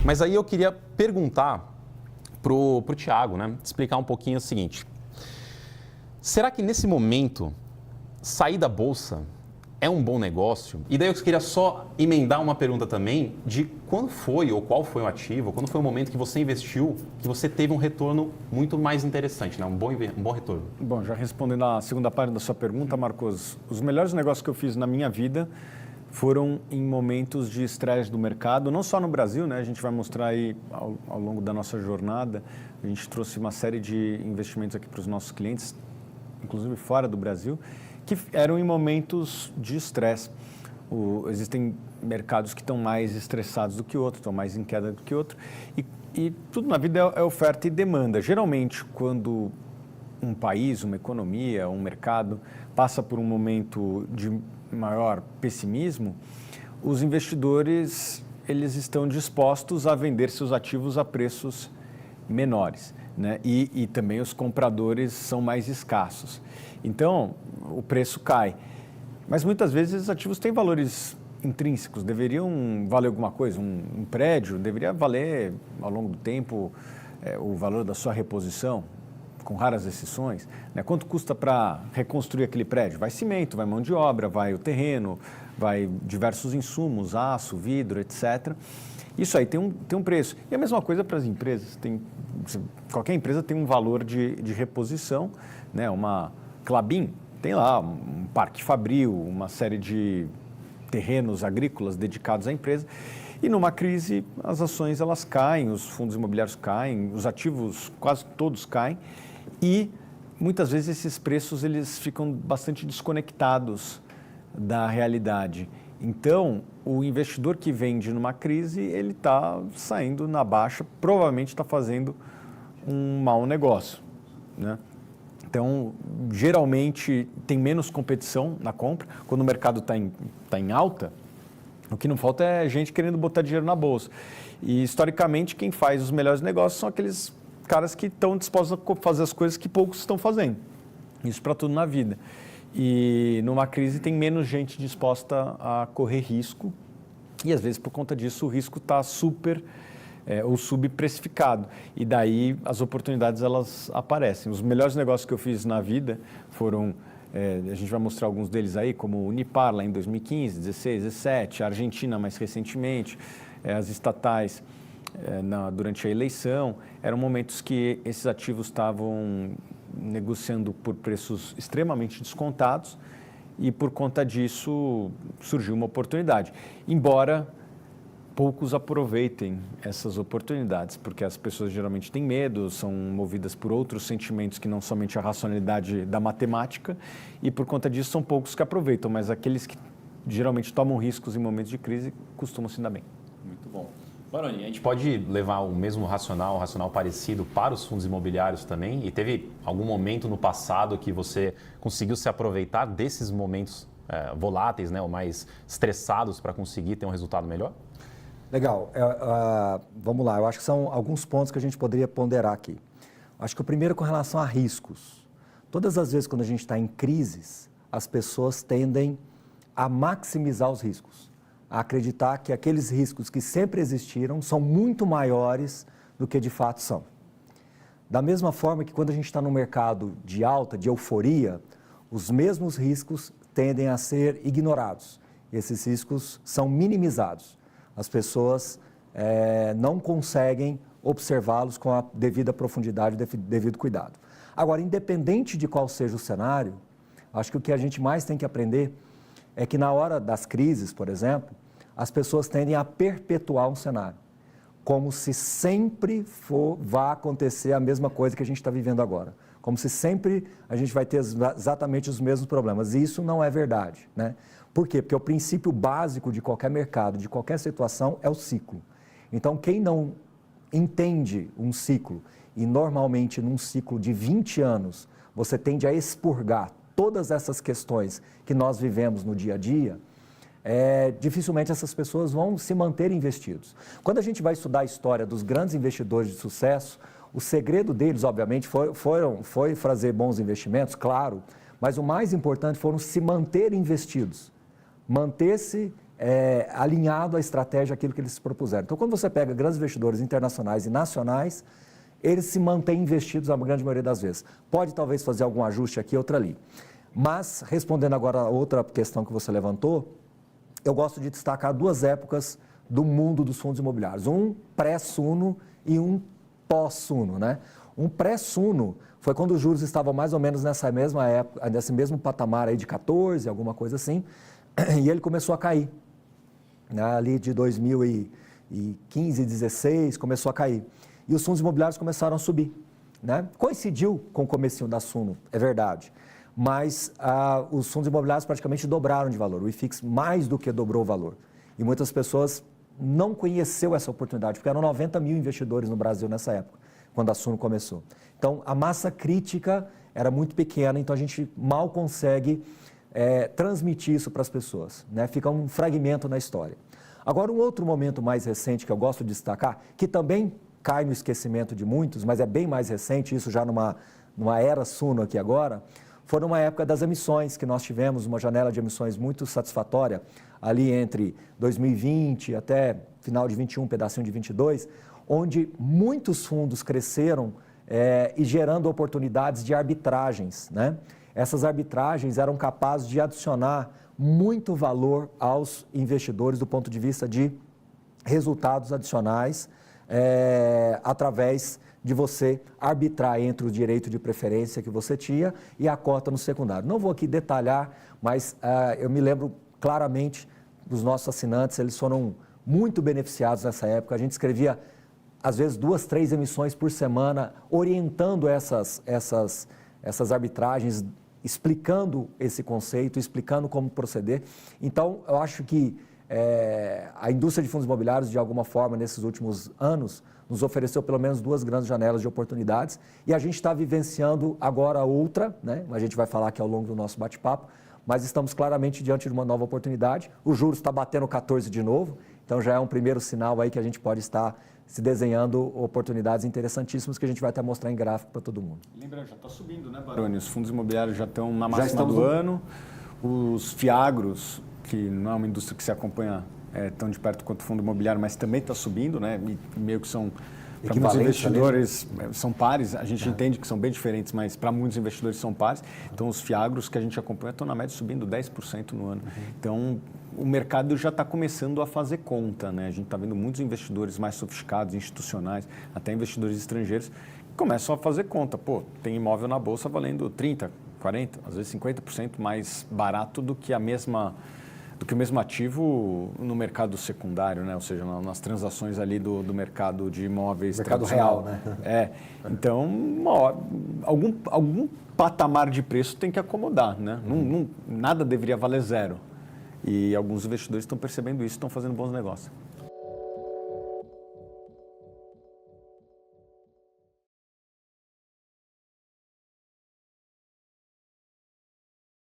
Mas aí eu queria perguntar pro Thiago, né? Explicar um pouquinho o seguinte. Será que nesse momento, sair da Bolsa é um bom negócio? E daí eu queria só emendar uma pergunta também de quando foi ou qual foi o ativo, quando foi o momento que você investiu, que você teve um retorno muito mais interessante, né? Um bom retorno. Bom, já respondendo a segunda parte da sua pergunta, Marcos, os melhores negócios que eu fiz na minha vida foram em momentos de estresse do mercado, não só no Brasil, né? A gente vai mostrar aí ao longo da nossa jornada, a gente trouxe uma série de investimentos aqui para os nossos clientes, inclusive fora do Brasil, que eram em momentos de estresse. Existem mercados que estão mais estressados do que outros, estão mais em queda do que outros, e tudo na vida é oferta e demanda. Geralmente, quando um país, uma economia, um mercado passa por um momento de maior pessimismo, os investidores eles estão dispostos a vender seus ativos a preços menores, né? E também os compradores são mais escassos. Então, o preço cai. Mas muitas vezes esses ativos têm valores intrínsecos, deveriam valer alguma coisa. Um prédio deveria valer, ao longo do tempo, o valor da sua reposição, com raras exceções, né? Quanto custa para reconstruir aquele prédio? Vai cimento, vai mão de obra, vai o terreno, vai diversos insumos, aço, vidro, etc. Isso aí tem um preço. E a mesma coisa para as empresas. Qualquer empresa tem um valor de reposição, né? Uma Klabin tem lá um parque fabril, uma série de terrenos agrícolas dedicados à empresa. E numa crise, as ações elas caem, os fundos imobiliários caem, os ativos quase todos caem. E muitas vezes esses preços eles ficam bastante desconectados da realidade. Então, o investidor que vende numa crise, ele está saindo na baixa, provavelmente está fazendo um mau negócio, né? Então, geralmente tem menos competição na compra. Quando o mercado está em alta, o que não falta é gente querendo botar dinheiro na bolsa. E, historicamente, quem faz os melhores negócios são aqueles caras que estão dispostos a fazer as coisas que poucos estão fazendo. Isso para tudo na vida. E numa crise tem menos gente disposta a correr risco e às vezes por conta disso o risco está ou subprecificado e daí as oportunidades elas aparecem. Os melhores negócios que eu fiz na vida foram, a gente vai mostrar alguns deles aí, como o Unipar lá em 2015, 16, 17, a Argentina mais recentemente, as estatais durante a eleição. Eram momentos que esses ativos estavam negociando por preços extremamente descontados e por conta disso surgiu uma oportunidade. Embora poucos aproveitem essas oportunidades, porque as pessoas geralmente têm medo, são movidas por outros sentimentos que não somente a racionalidade da matemática e por conta disso são poucos que aproveitam, mas aqueles que geralmente tomam riscos em momentos de crise costumam se dar bem. Muito bom. Baroni, a gente pode levar o mesmo racional parecido para os fundos imobiliários também? E teve algum momento no passado que você conseguiu se aproveitar desses momentos voláteis, né, ou mais estressados para conseguir ter um resultado melhor? Legal. Vamos lá, eu acho que são alguns pontos que a gente poderia ponderar aqui. Acho que o primeiro com relação a riscos. Todas as vezes quando a gente está em crises, as pessoas tendem a maximizar os riscos, a acreditar que aqueles riscos que sempre existiram são muito maiores do que de fato são. Da mesma forma que quando a gente está no mercado de alta, de euforia, os mesmos riscos tendem a ser ignorados. Esses riscos são minimizados. As pessoas não conseguem observá-los com a devida profundidade e devido cuidado. Agora, independente de qual seja o cenário, acho que o que a gente mais tem que aprender é que na hora das crises, por exemplo, as pessoas tendem a perpetuar um cenário, como se sempre vá acontecer a mesma coisa que a gente está vivendo agora, como se sempre a gente vai ter exatamente os mesmos problemas, e isso não é verdade, né? Por quê? Porque o princípio básico de qualquer mercado, de qualquer situação, é o ciclo. Então, quem não entende um ciclo, e normalmente num ciclo de 20 anos, você tende a expurgar todas essas questões que nós vivemos no dia a dia, dificilmente essas pessoas vão se manter investidos. Quando a gente vai estudar a história dos grandes investidores de sucesso, o segredo deles, obviamente, foi fazer bons investimentos, claro, mas o mais importante foram se manter investidos, manter-se alinhado à estratégia, aquilo que eles se propuseram. Então, quando você pega grandes investidores internacionais e nacionais, eles se mantêm investidos a grande maioria das vezes. Pode talvez fazer algum ajuste aqui, outra ali. Mas, respondendo agora a outra questão que você levantou, eu gosto de destacar 2 épocas do mundo dos fundos imobiliários. Um pré-Suno e um pós-Suno, né? Um pré-Suno foi quando os juros estavam mais ou menos nessa mesma época, nesse mesmo patamar aí de 14, alguma coisa assim, e ele começou a cair. Né? Ali de 2015, 16, começou a cair. E os fundos imobiliários começaram a subir. Né? Coincidiu com o comecinho da Suno, é verdade. Mas os fundos imobiliários praticamente dobraram de valor. O IFIX mais do que dobrou o valor. E muitas pessoas não conheceu essa oportunidade, porque eram 90 mil investidores no Brasil nessa época, quando a Suno começou. Então, a massa crítica era muito pequena, então a gente mal consegue transmitir isso para as pessoas. Né? Fica um fragmento na história. Agora, um outro momento mais recente que eu gosto de destacar, que também cai no esquecimento de muitos, mas é bem mais recente, isso já numa era Suno aqui agora, foi numa época das emissões, que nós tivemos uma janela de emissões muito satisfatória, ali entre 2020 até final de 21, pedacinho de 22, onde muitos fundos cresceram e gerando oportunidades de arbitragens. Né? Essas arbitragens eram capazes de adicionar muito valor aos investidores do ponto de vista de resultados adicionais, através de você arbitrar entre o direito de preferência que você tinha e a cota no secundário. Não vou aqui detalhar, mas eu me lembro claramente dos nossos assinantes, eles foram muito beneficiados nessa época. A gente escrevia, às vezes, 2, 3 emissões por semana, orientando essas arbitragens, explicando esse conceito, explicando como proceder. Então, eu acho que a indústria de fundos imobiliários, de alguma forma, nesses últimos anos, nos ofereceu pelo menos 2 grandes janelas de oportunidades e a gente está vivenciando agora outra, né? A gente vai falar aqui ao longo do nosso bate-papo, mas estamos claramente diante de uma nova oportunidade. O juros está batendo 14 de novo, então já é um primeiro sinal aí que a gente pode estar se desenhando oportunidades interessantíssimas que a gente vai até mostrar em gráfico para todo mundo. Lembrando, já está subindo, né, Baroni? Os fundos imobiliários já estão na máxima do ano, os fiagros, que não é uma indústria que se acompanha tão de perto quanto o fundo imobiliário, mas também está subindo, né? E meio que são, para muitos investidores, são pares. A gente entende que são bem diferentes, mas para muitos investidores são pares. Então, os fiagros que a gente acompanha estão, na média, subindo 10% no ano. Então, o mercado já está começando a fazer conta, né? A gente está vendo muitos investidores mais sofisticados, institucionais, até investidores estrangeiros, que começam a fazer conta. Pô, tem imóvel na Bolsa valendo 30%, 40%, às vezes 50% mais barato do que o mesmo ativo no mercado secundário, né? Ou seja, nas transações ali do mercado de imóveis mercado real, né? Então, algum patamar de preço tem que acomodar, né? Nada deveria valer zero. E alguns investidores estão percebendo isso, estão fazendo bons negócios.